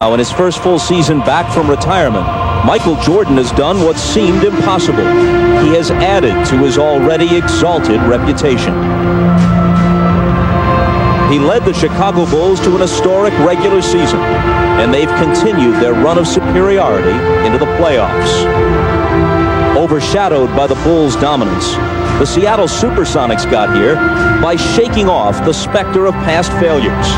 Now, in his first full season back from retirement, Michael Jordan has done what seemed impossible. He has added to his already exalted reputation. He led the Chicago Bulls to an historic regular season, and they've continued their run of superiority into the playoffs. Overshadowed by the Bulls' dominance, the Seattle Supersonics got here by shaking off the specter of past failures.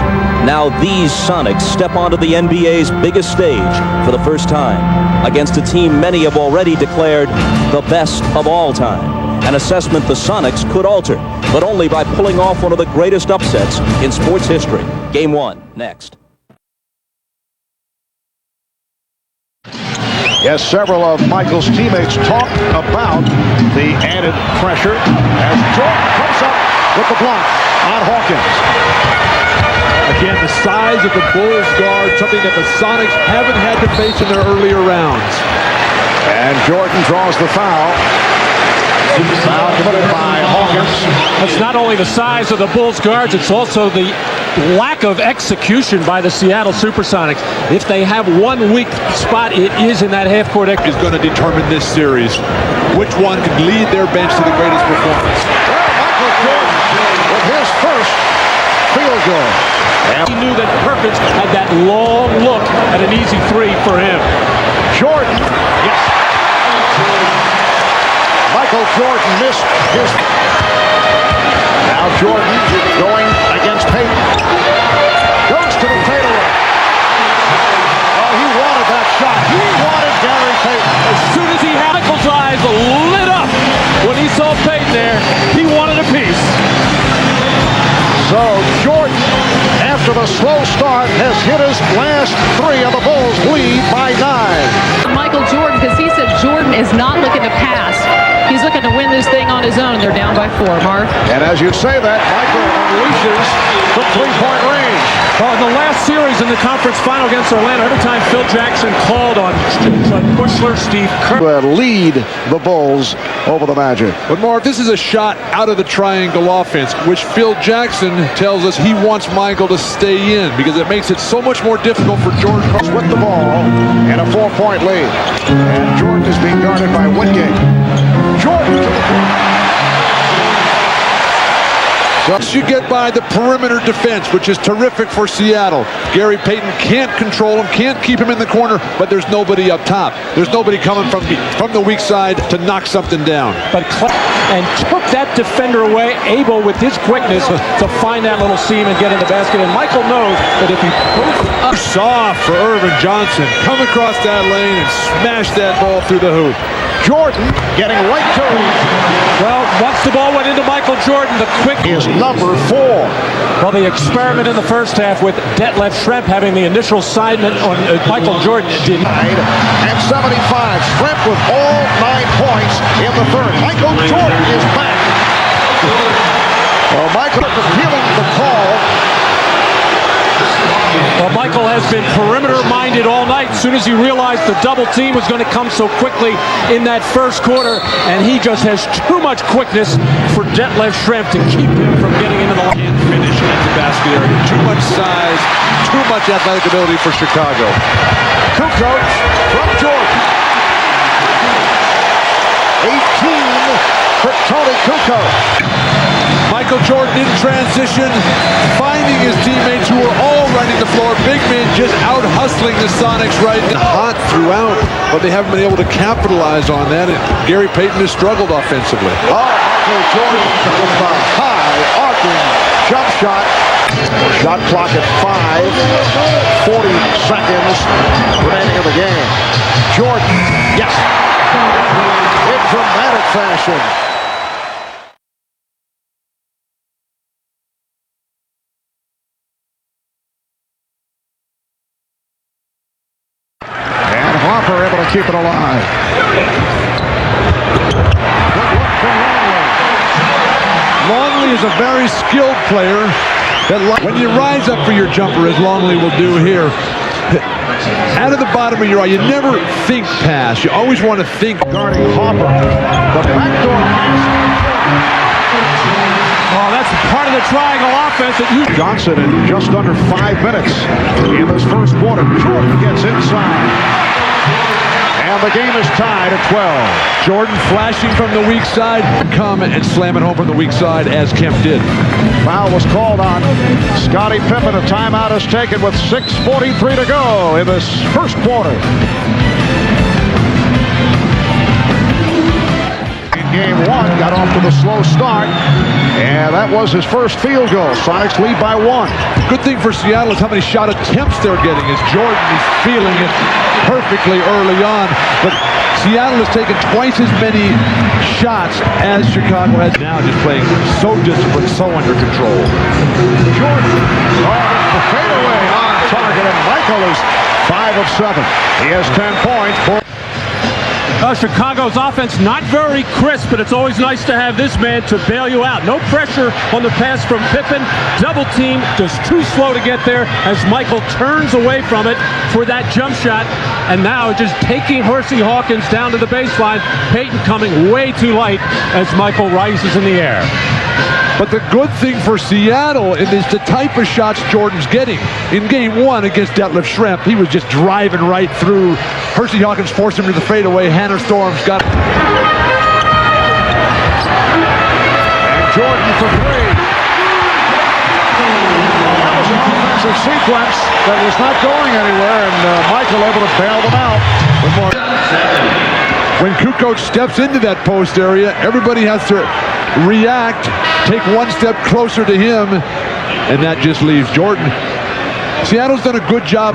Now these Sonics step onto the NBA's biggest stage for the first time against a team many have already declared the best of all time. An assessment the Sonics could alter, but only by pulling off one of the greatest upsets in sports history. Game 1, next. Yes, several of Michael's teammates talked about the added pressure as Jordan comes up with the block on Hawkins. Again, the size of the Bulls guard, something that the Sonics haven't had to face in their earlier rounds. And Jordan draws the foul. Foul committed by Hawkins. It's not only the size of the Bulls guards, it's also the lack of execution by the Seattle Supersonics. If they have one weak spot, it is in that half-court Is going to determine this series. Which one can lead their bench to the greatest performance? Well, Michael Jordan with his first field goal. He knew that Perkins had that long look at an easy three for him. Jordan, yes. Michael Jordan missed his. Now Jordan going against Payton. Goes to the fadeaway. Oh, he wanted that shot. He wanted Gary Payton. As soon as he had Michael's eyes lit up when he saw Payton there, he wanted a piece. So Jordan, after the slow start, has hit his last three of the Bulls' lead by 9. Michael Jordan, because he said Jordan is not looking to pass. He's looking to win this thing on his own. They're down by 4, Mark. And as you say that, Michael unleashes from three-point range. Well, in the last series in the conference final against Orlando, every time Phil Jackson called on Bushler, Steve Kerr Lead the Bulls over the Magic. But Mark, this is a shot out of the triangle offense, which Phil Jackson tells us he wants Michael to stay in because it makes it so much more difficult for Jordan. With the ball and a 4-point lead. And Jordan is being guarded by Wingate. Jordan. Once you get by the perimeter defense, which is terrific for Seattle, Gary Payton can't control him, can't keep him in the corner, but there's nobody up top. There's nobody coming from the weak side to knock something down. but and took that defender away, able with his quickness to find that little seam and get in the basket. And Michael knows that if he pulls up Soft for Irvin Johnson. Come across that lane and smash that ball through the hoop. Jordan getting right to him. well, once the ball went into Michael Jordan, the quick Is number 4. well, the experiment in the first half with Detlef Schrempf having the initial assignment on Michael Jordan did. And 75. Schrempf with all 9 points in the third. Michael Jordan is back. Well, Michael appealing the call. Well, Michael has been perimeter-minded all night as soon as he realized the double team was going to come so quickly in that first quarter, and he just has too much quickness for Detlef Schrempf to keep him from getting into the line. Can't finish at the basket area. Too much size, too much athletic ability for Chicago. Kukoc from Jordan. 18 for Tony Kukoc. Michael Jordan in transition, finding his teammates who are all running the floor. Big men just out hustling the Sonics right now. Hot throughout, but they haven't been able to capitalize on that. And Gary Payton has struggled offensively. Oh, Michael Jordan with the high arcing jump shot. Shot clock at 5. 40 seconds remaining in the game. Jordan, yes. In dramatic fashion. And Harper able to keep it alive. Good look from Longley. Longley is a very skilled player. When you rise up for your jumper, as Longley will do here, out of the bottom of your eye, you never think pass. You always want to think. Guarding Harper. The backdoor pass. Oh, that's part of the triangle offense that you... Johnson in just under 5 minutes in this first quarter. Jordan gets inside. And the game is tied at 12. Jordan flashing from the weak side, come and slam it home from the weak side as Kemp did. Foul was called on Scottie Pippen. A timeout is taken with 6:43 to go in this first quarter. In game one, got off to the slow start, and that was his first field goal. Sonics lead by 1. Good thing for Seattle is how many shot attempts they're getting, as Jordan is feeling it perfectly early on. But Seattle has taken twice as many shots as Chicago has now, just playing so disciplined, so under control. Jordan, the fadeaway on target, and Michael is 5 of 7. He has 10 points. Chicago's offense not very crisp, but it's always nice to have this man to bail you out. No pressure on the pass from Pippen. Double team, just too slow to get there as Michael turns away from it for that jump shot. And now just taking Hersey Hawkins down to the baseline. Payton coming way too light as Michael rises in the air. But the good thing for Seattle is the type of shots Jordan's getting. In game one against Detlef Schrempf, he was just driving right through. Hersey Hawkins forced him to the fadeaway. Hannah Storm's got it. And Jordan for 3. That was an offensive sequence that was not going anywhere, and Michael able to bail them out. When Kukoc steps into that post area, everybody has to react, take one step closer to him, and that just leaves Jordan. Seattle's done a good job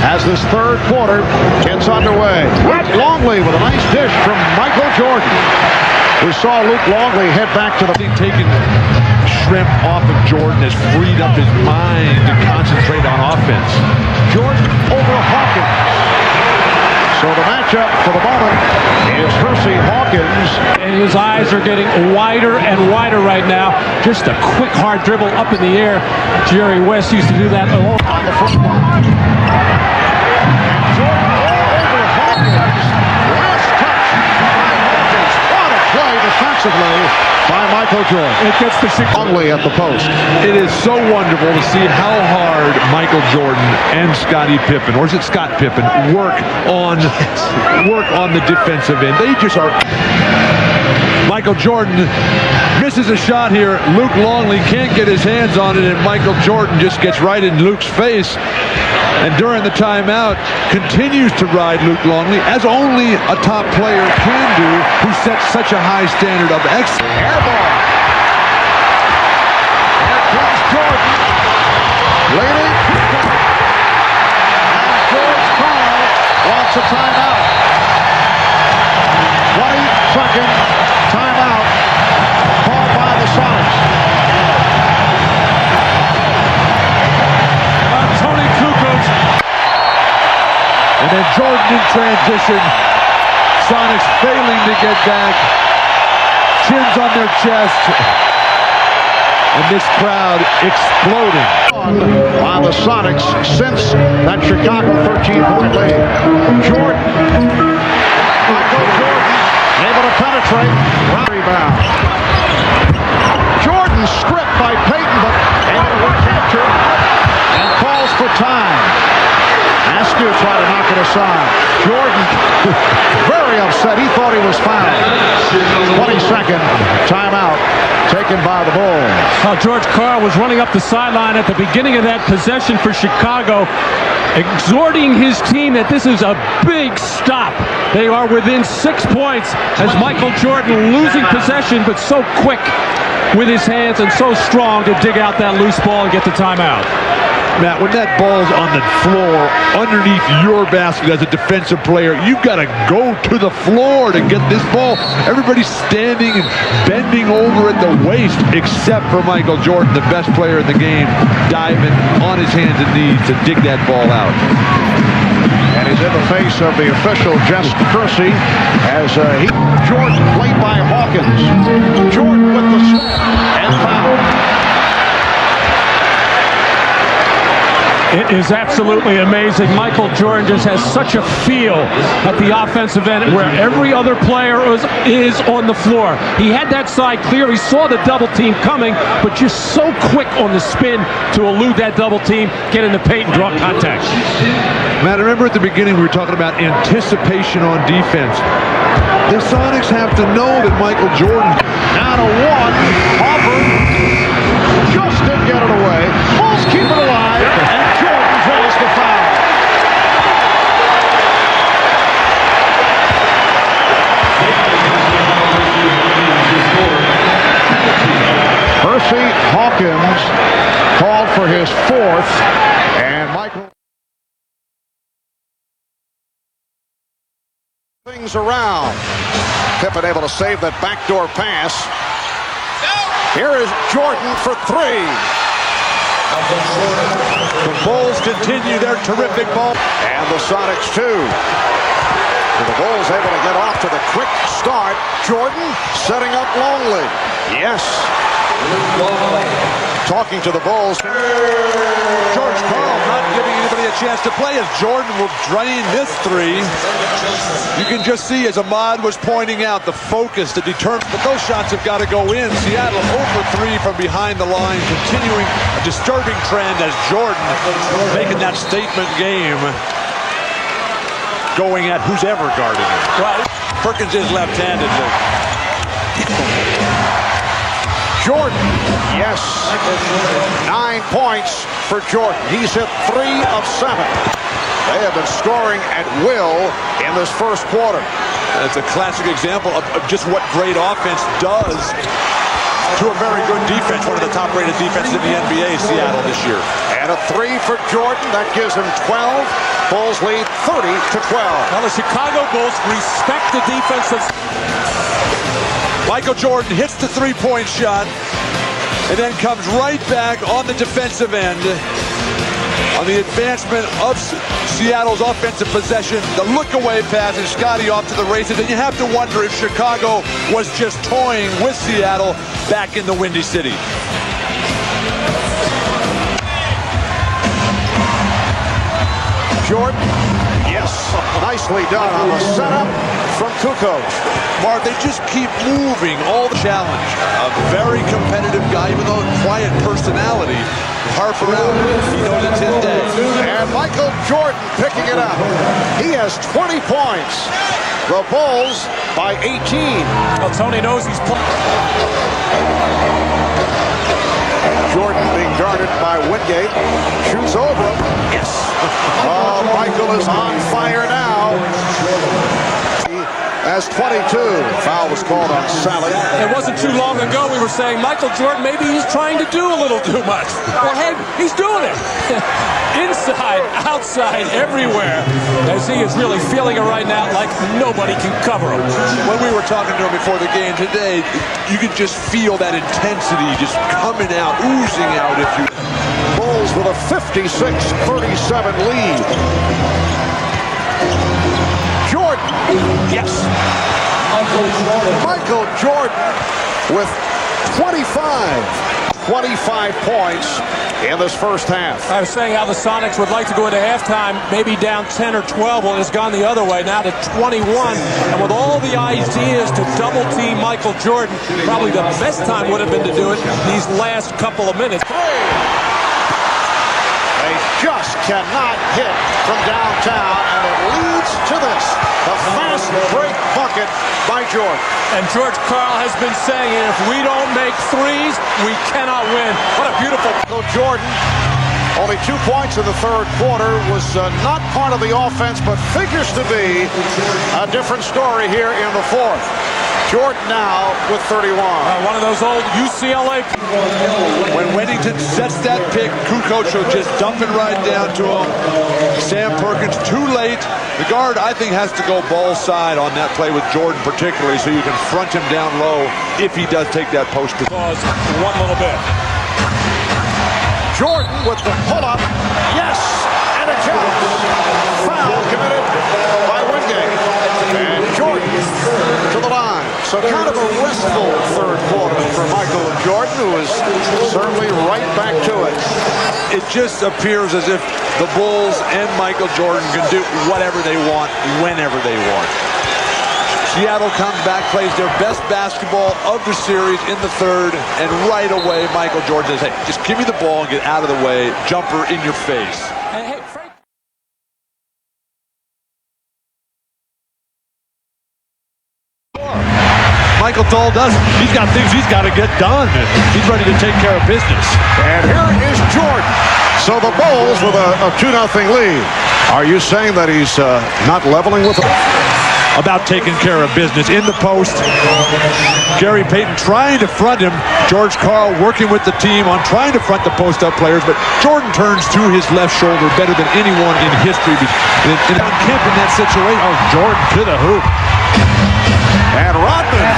as this third quarter gets underway. Luke Longley with a nice dish from Michael Jordan. We saw Luke Longley head back to the... Taking Schrempf off of Jordan has freed up his mind to concentrate on offense. Jordan over Hawkins. So the matchup for the moment is Hersey Hawkins. And his eyes are getting wider and wider right now. Just a quick, hard dribble up in the air. Jerry West used to do that a lot. On the front line. Jordan over Hawkins. Last touch by Hawkins. What a play defensively by Michael Jordan. It gets the Longley at the post. It is so wonderful to see how hard Michael Jordan and Scottie Pippen, or is it Scott Pippen, work on the defensive end. They just are. Michael Jordan misses a shot here. Luke Longley can't get his hands on it, and Michael Jordan just gets right in Luke's face. And during the timeout, continues to ride Luke Longley, as only a top player can do, who sets such a high standard of excellence. Air ball. Here comes Jordan. Leading. And George Karl wants a timeout. 20-second timeout called by the Sonics. Tony Kukoc. And then Jordan in transition. Sonics failing to get back. Chins on their chest. And this crowd exploding. By the Sonics since that Chicago 13-point lead. Jordan. Michael Jordan able to penetrate. Rebound. Jordan stripped by Payton, but able to recapture and calls for time. Askew tried to knock it aside. Jordan very upset. He thought he was fouled. 22nd timeout taken by the Bulls. George Karl was running up the sideline at the beginning of that possession for Chicago, exhorting his team that this is a big stop. They are within 6 points as Michael Jordan losing possession, but so quick with his hands and so strong to dig out that loose ball and get the timeout. Matt, when that ball's on the floor underneath your basket as a defensive player, you've got to go to the floor to get this ball. Everybody's standing and bending over at the waist, except for Michael Jordan, the best player in the game, diving on his hands and knees to dig that ball out. And he's in the face of the official, Jess Kersey, as Jordan played by Hawkins. Jordan with the step and foul. It is absolutely amazing. Michael Jordan just has such a feel at the offensive end where every other player is on the floor. He had that side clear. He saw the double team coming, but just so quick on the spin to elude that double team, get in the paint and draw contact. Matt, remember at the beginning we were talking about anticipation on defense. The Sonics have to know that Michael Jordan... Down to one. Hopper just didn't get it away. Bulls keep it alive, and Jordan draws the foul. Percy Hawkins called for his fourth, and Michael... things around. Pippen able to save that backdoor pass. Here is Jordan for three. The Bulls continue their terrific ball. And the Sonics too. And the Bulls able to get off to the quick start. Jordan setting up Longley. Yes. Talking to the Bulls. George Karl not giving anybody a chance to play as Jordan will drain this three. You can just see, as Ahmad was pointing out, the focus, the determination. But those shots have got to go in. Seattle 0 for 3 from behind the line, continuing a disturbing trend as Jordan making that statement game, going at who's ever guarding him. Well, Perkins is left-handed. Jordan, yes. 9 points for Jordan. He's hit 3 of 7. They have been scoring at will in this first quarter. It's a classic example of just what great offense does to a very good defense. One of the top-rated defenses in the NBA, Seattle, this year. And a 3 for Jordan. That gives him 12. Bulls lead 30-12. Well, the Chicago Bulls respect the defense of... Michael Jordan hits the three-point shot and then comes right back on the defensive end on the advancement of Seattle's offensive possession. The look-away pass and Scotty off to the races. And you have to wonder if Chicago was just toying with Seattle back in the Windy City. Jordan, yes, nicely done on the setup from Kukoc. Mark, they just keep moving all the challenge. A very competitive guy, even though quiet personality. Harper out, he knows it's his day. And Michael Jordan picking it up. He has 20 points. The Bulls by 18. Well, Tony knows he's playing. Jordan being guarded by Wingate. Shoots over. Yes. Oh, Michael is on fire now. As 22. Foul was called on Sally. It wasn't too long ago we were saying Michael Jordan, maybe he's trying to do a little too much. Well, hey, he's doing it. Inside, outside, everywhere. As he is really feeling it right now like nobody can cover him. When we were talking to him before the game today, you could just feel that intensity just coming out, oozing out, if you... Bulls with a 56-37 lead. Jordan, yes. Michael Jordan with 25 points in this first half. I was saying how the Sonics would like to go into halftime, maybe down 10 or 12. Well, it's gone the other way, now to 21. And with all the ideas to double-team Michael Jordan, probably the best time would have been to do it these last couple of minutes. They just cannot hit from downtown, and it leads to this. A fast break bucket by Jordan. And George Karl has been saying, if we don't make threes, we cannot win. What a beautiful... So Jordan, only 2 points in the third quarter, was not part of the offense, but figures to be a different story here in the fourth. Jordan now with 31. One of those old UCLA... When Wennington sets that pick, Kukoc will just dump it right down to him. Sam Perkins, too late. The guard, I think, has to go ball side on that play with Jordan particularly, so you can front him down low if he does take that post. Pause one little bit. Jordan with the pull-up. Yes! And a count. Foul committed by Wingate. And Jordan to the line. So kind of a restful third quarter for Michael Jordan, who is certainly right back to it. It just appears as if the Bulls and Michael Jordan can do whatever they want, whenever they want. Seattle comes back, plays their best basketball of the series in the third, and right away Michael Jordan says, hey, just give me the ball and get out of the way. Jumper in your face. Hey, Frank. Michael told us he's got things he's got to get done. He's ready to take care of business. And here is Jordan. So the Bulls with a 2-0 lead. Are you saying that he's not leveling with them? About taking care of business in the post. Gary Payton trying to front him. George Karl working with the team on trying to front the post-up players, but Jordan turns to his left shoulder better than anyone in history. And on Kemp in that situation, oh, Jordan to the hoop. And Rodman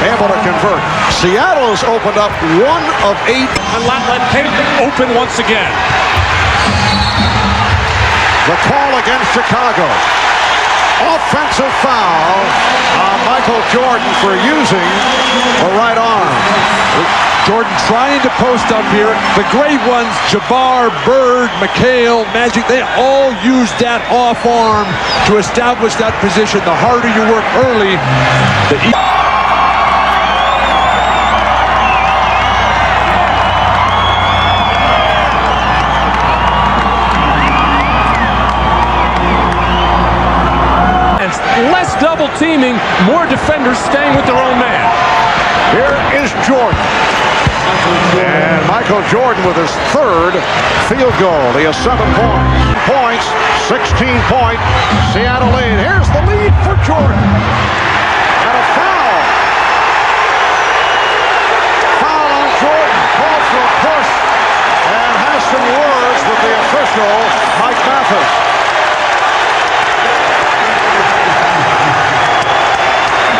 able to convert. Seattle has opened up 1 of 8. And let Payton open once again. The call against Chicago. Offensive foul on Michael Jordan for using the right arm. Jordan trying to post up here. The great ones, Jabbar, Bird, McHale, Magic, they all used that off arm to establish that position. The harder you work early, the easier. Less double teaming, more defenders staying with their own man. Here is Jordan. And Michael Jordan with his third field goal. He has 7 points. 16-point Seattle lead. Here's the lead for Jordan. And a foul. Foul on Jordan. Called for a push. And has some words with the official, Mike Mathis.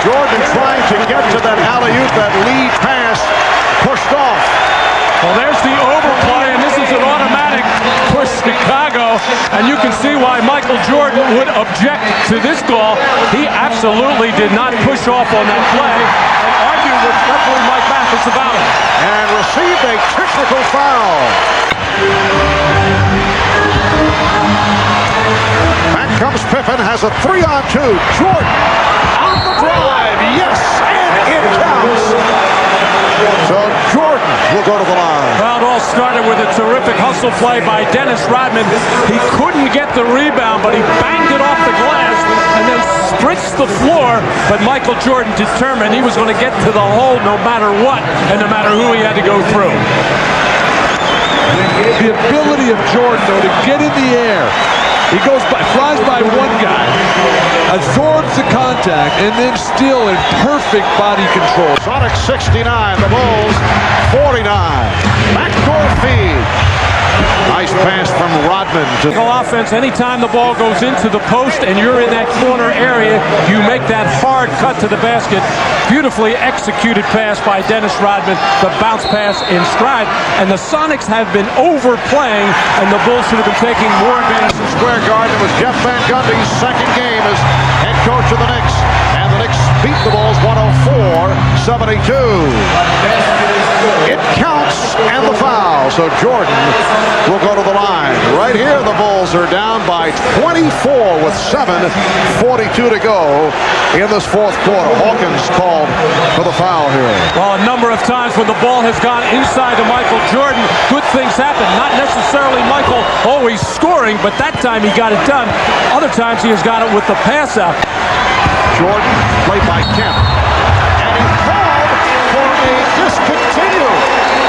Jordan trying to get to that alley-oop, that lead pass, pushed off. Well, there's the overplay, and this is an automatic push Chicago, and you can see why Michael Jordan would object to this call. He absolutely did not push off on that play and argue with referee Mike Mathis about it. And received a technical foul. Back comes Pippen, has a 3-on-2. Jordan on the drive, yes, and it counts. So Jordan will go to the line. Well, it all started with a terrific hustle play by Dennis Rodman. He couldn't get the rebound, but he banged it off the glass and then spritzed the floor. But Michael Jordan determined he was going to get to the hole no matter what and no matter who he had to go through. The ability of Jordan, though, to get in the air. He flies by one guy, absorbs the contact, and then still in perfect body control. Sonics 69, the Bulls 49. Backdoor feed. Nice pass from Rodman to Offense, anytime the ball goes into the post and you're in that corner area, you make that hard cut to the basket. Beautifully executed pass by Dennis Rodman, the bounce pass in stride. And the Sonics have been overplaying, and the Bulls should have been taking more advantage. Square Garden. It was Jeff Van Gundy's second game as head coach of the Knicks. And the Knicks beat the Bulls 104-72. It counts and the foul. So Jordan will go to the line. Right here, the Bulls are down by 24 with 7:42 to go in this fourth quarter. Hawkins called for the foul here. Well, a number of times when the ball has gone inside to Michael Jordan, good things happen. Not necessarily Michael always scoring, but that time he got it done. Other times he has got it with the pass out. Jordan, played by Kemp. And he called for a discontinue.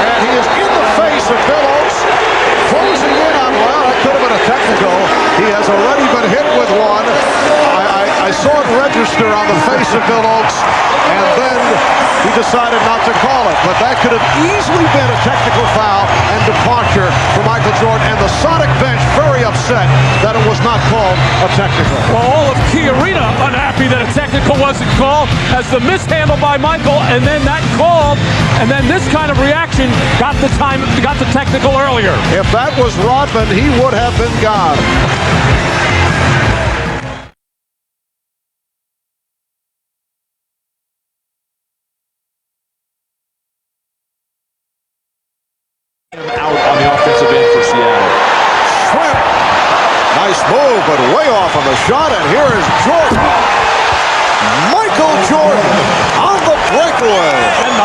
And he is in the face of Billups, closing in on, well, that could have been a technical. He has already been hit with one. I saw it register on the face of Billups, and then he decided not to call it. But that could have easily been a technical foul and departure for Michael Jordan. And the Sonic bench very upset that it was not called a technical. Well, all of Key Arena unhappy that a technical wasn't called as the mishandle by Michael, and then that called, and then this kind of reaction got the technical earlier. If that was Rodman, he would have been gone. Out on the offensive end for Seattle. the shot, and here is Jordan. Michael Jordan on the breakaway.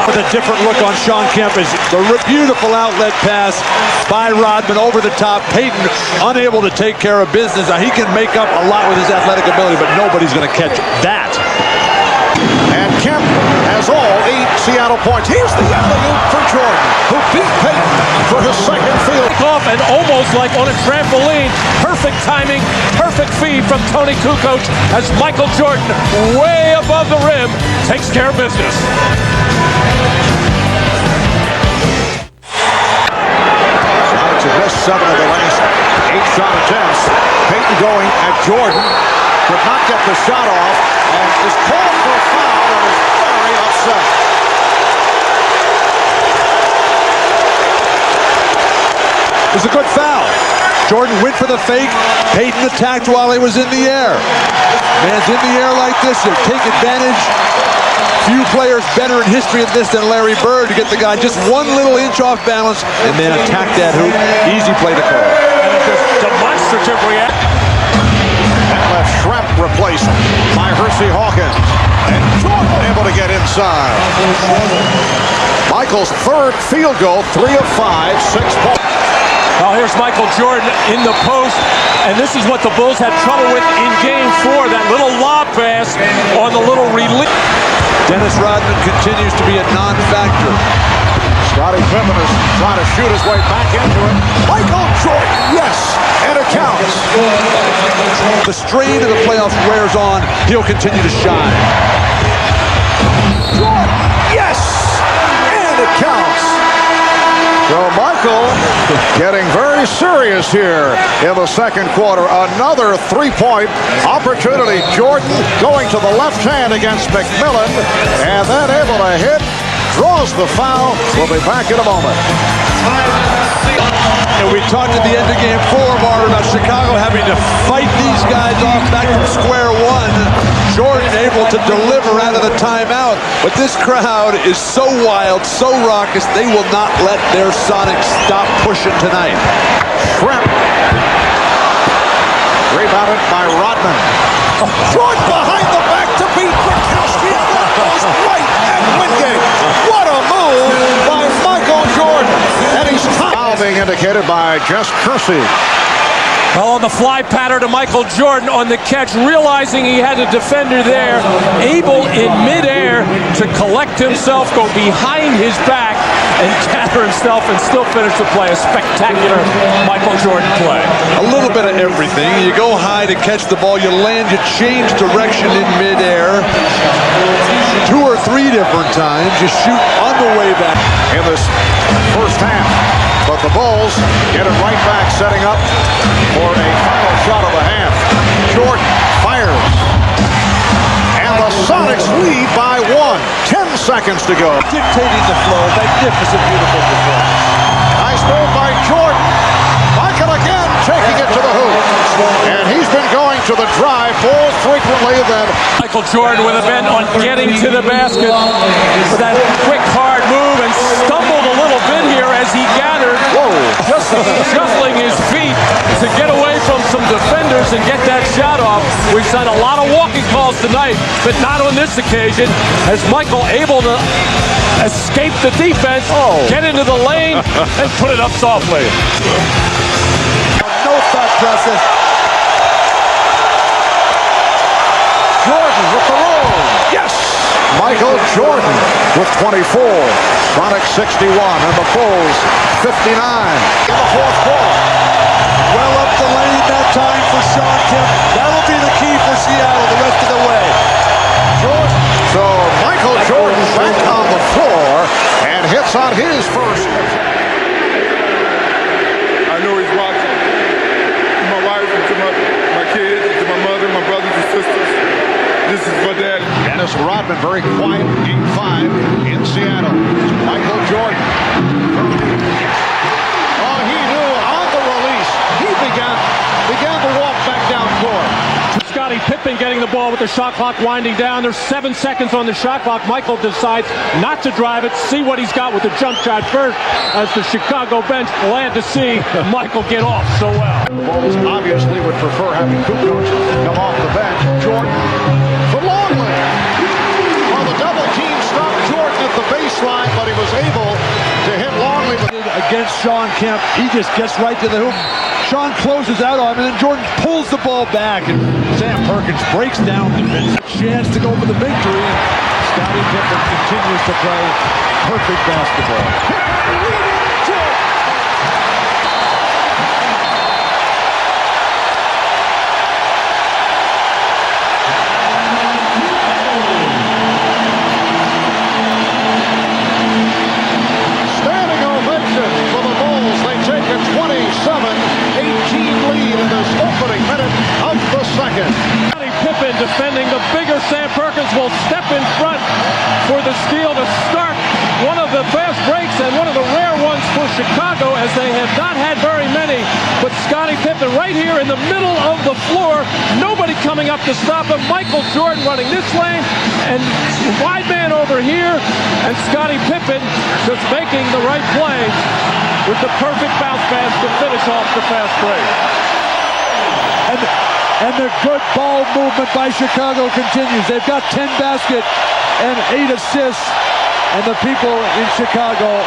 With a different look on Sean Kemp is the beautiful outlet pass by Rodman over the top. Payton unable to take care of business. Now, he can make up a lot with his athletic ability, but nobody's going to catch that. And Kemp has all 8 Seattle points. Here's the alley-oop for Jordan, who beat Payton for his second field. Off and almost like on a trampoline. Perfect timing, perfect feed from Tony Kukoc as Michael Jordan, way above the rim, takes care of business. Sonics have missed 7 of the last 8 shot attempts. Payton going at Jordan. Could not get the shot off and is called for a foul and is very upset. It was a good foul. Jordan went for the fake. Payton attacked while he was in the air. Man's in the air like this, he'll take advantage. Few players better in history of this than Larry Bird to get the guy just 1 little inch off balance and then attack that hoop. Easy play to call. And just demonstrative reaction. And left Schrempf replaced by Hersey Hawkins. And Jordan able to get inside. Michael's 3rd field goal, 3 of 5, 6 points. Well, here's Michael Jordan in the post, and this is what the Bulls had trouble with in Game 4, that little lob pass on the little release. Dennis Rodman continues to be a non-factor. Scottie Pippen is trying to shoot his way back into it. Michael Jordan, yes, and it counts. The strain of the playoffs wears on, he'll continue to shine. Jordan, yes, and it counts. So Michael getting very serious here in the second quarter. Another 3-point opportunity. Jordan going to the left hand against McMillan and then able to hit. Draws the foul. We'll be back in a moment. And we talked at the end of Game 4, Mark, about Chicago having to fight these guys off back from square one. Jordan able to deliver out of the timeout. But this crowd is so wild, so raucous, they will not let their Sonics stop pushing tonight. Schrempf. Rebounded by Rodman. Jordan behind the back to beat Gronkowski. That goes right at Wingate. What a move by Michael Jordan. And he's foul being indicated by Jess Kersey. Well, on the fly pattern to Michael Jordan on the catch, realizing he had a defender there, able in midair to collect himself, go behind his back, and gather himself and still finish the play. A spectacular Michael Jordan play. A little bit of everything. You go high to catch the ball, you land, you change direction in midair. 2 or 3 different times. You shoot on the way back. In this first half. But the Bulls get it right back, setting up for a final shot of the half. Jordan fires. And the Sonics lead by 1. 10 seconds to go. Dictating the flow. Magnificent, beautiful performance. Nice move by Jordan. Michael again taking it to the hoop. And he's been going to the drive more frequently than Michael Jordan with a bend on getting to the basket for that quick, hard move, and stumbled a little bit here as he gathered. Just shuffling his feet to get away from some defenders and get that shot off. We've seen a lot of walking calls tonight, but not on this occasion, as Michael able to escape the defense, get into the lane, and put it up softly. No thought process. Jordan with the roll. Yes! Michael Jordan with 24. Sonics 61 and the Bulls 59 in the fourth quarter. Well up the lane that time for Sean Kemp. That'll be the key for Seattle the rest of the way. Jordan. So Michael Jordan back on the floor and hits on his first. I know he's watching. To my wife and to my kids, to my mother, my brothers and sisters. This is for Dad. Dennis Rodman, very quiet, Game 5 in Seattle. Michael Jordan. Oh, he knew on the release. He began to walk back down court. Scott Scottie Pippen getting the ball with the shot clock winding down. There's 7 seconds on the shot clock. Michael decides not to drive it, see what he's got with the jump shot first, as the Chicago bench glad to see Michael get off so well. The Bulls obviously would prefer having Kukoc come off the bench. Jordan for Longley. Well, the double team stopped Jordan at the baseline, but he was able to hit Longley. Against Sean Kemp, he just gets right to the hoop. Sean closes out on him, and then Jordan pulls the ball back, and Sam Perkins breaks down defense. Chance to go for the victory, and Scottie Pippen continues to play perfect basketball. Standing ovation for the Bulls. They take a 27-18 lead in this opening minute of the second. Scottie Pippen defending the bigger Sam Perkins will step in front for the steal to start one of the fast breaks and one of the rare ones for Chicago, as they have not had very many. But Scottie Pippen right here in the middle of the floor, nobody coming up to stop him. Michael Jordan running this lane and wide man over here, and Scottie Pippen just making the right play with the perfect bounce pass to finish off the fast break. And the good ball movement by Chicago continues. They've got 10 baskets and 8 assists, and the people in Chicago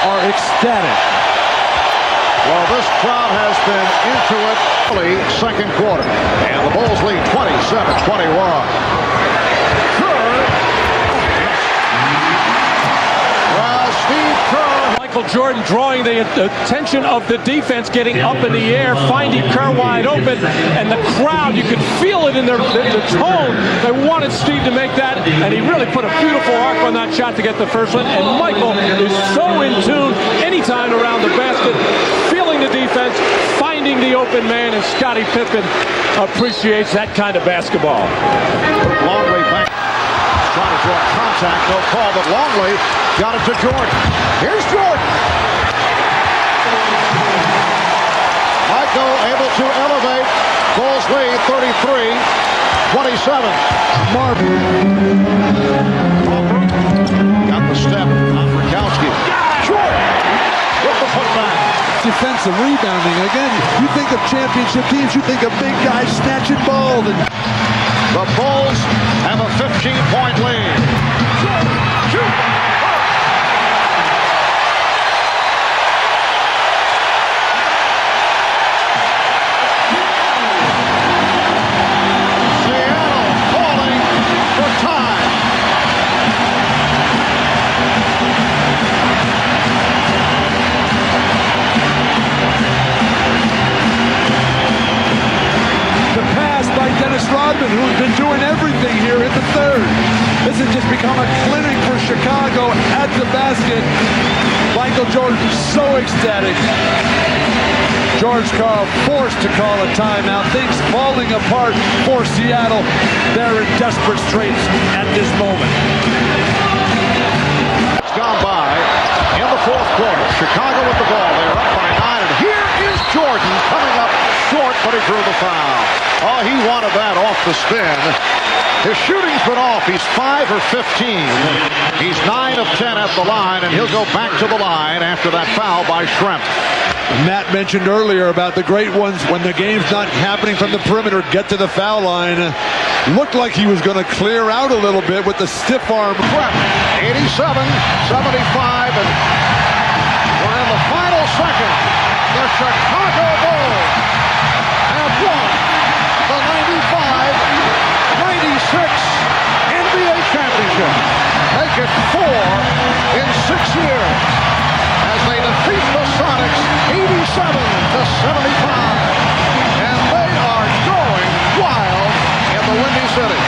are ecstatic. Well, this crowd has been into it early second quarter. And the Bulls lead 27-21. Well, Steve Kerr. Michael Jordan drawing the attention of the defense, getting up in the air, finding Kerr wide open, and the crowd, you could feel it in the tone. They wanted Steve to make that, and he really put a beautiful arc on that shot to get the first one. And Michael is so in tune anytime around the basket, feeling the defense, finding the open man, and Scottie Pippen appreciates that kind of basketball. Longley back. Trying to draw contact, no call, but Longley got it to Jordan. Here's Jordan. Michael able to elevate. Bulls lead 33-27. Marvin. Got the step on Frykowski. Jordan with the putback. Defensive rebounding. Again, you think of championship teams, you think of big guys snatching balls. The Bulls have a 15-point lead. Seattle calling for time. The pass by Dennis Rodman, who's been doing everything here in the third. This has just become a clinic for Chicago at the basket. Michael Jordan so ecstatic. George Karl forced to call a timeout. Things falling apart for Seattle. They're in desperate straits at this moment. It's gone by in the fourth quarter. Chicago with the ball. They're up by 9, and here is Jordan coming up short, but he drew the foul. Oh, he wanted that off the spin. His shooting's been off. He's 5 or 15. He's 9 of 10 at the line, and he'll go back to the line after that foul by Schrempf. Matt mentioned earlier about the great ones when the game's not happening from the perimeter, get to the foul line. Looked like he was going to clear out a little bit with the stiff arm. 87-75, and we're in the final second. The Chicago Bulls have won the 95-96 NBA championship. Make it 4 in 6 years as they defeat the Sonics 87-75. And they are going wild in the Windy City.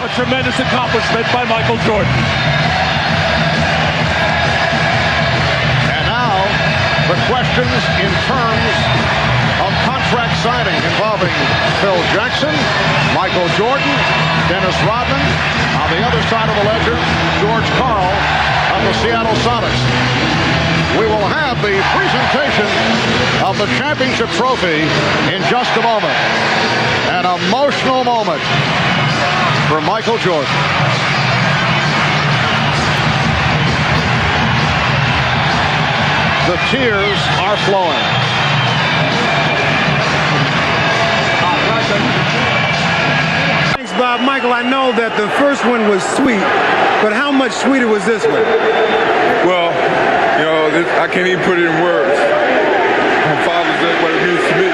A tremendous accomplishment by Michael Jordan. And now, the questions in terms of contract signing involving Phil Jackson, Michael Jordan, Dennis Rodman. On the other side of the ledger, George Karl of the Seattle Sonics. We will have the presentation of the championship trophy in just a moment. An emotional moment for Michael Jordan. The tears are flowing. Thanks, Bob. Michael, I know that the first one was sweet, but how much sweeter was this one? Well, I can't even put it in words. My Father's Day, what it means to me.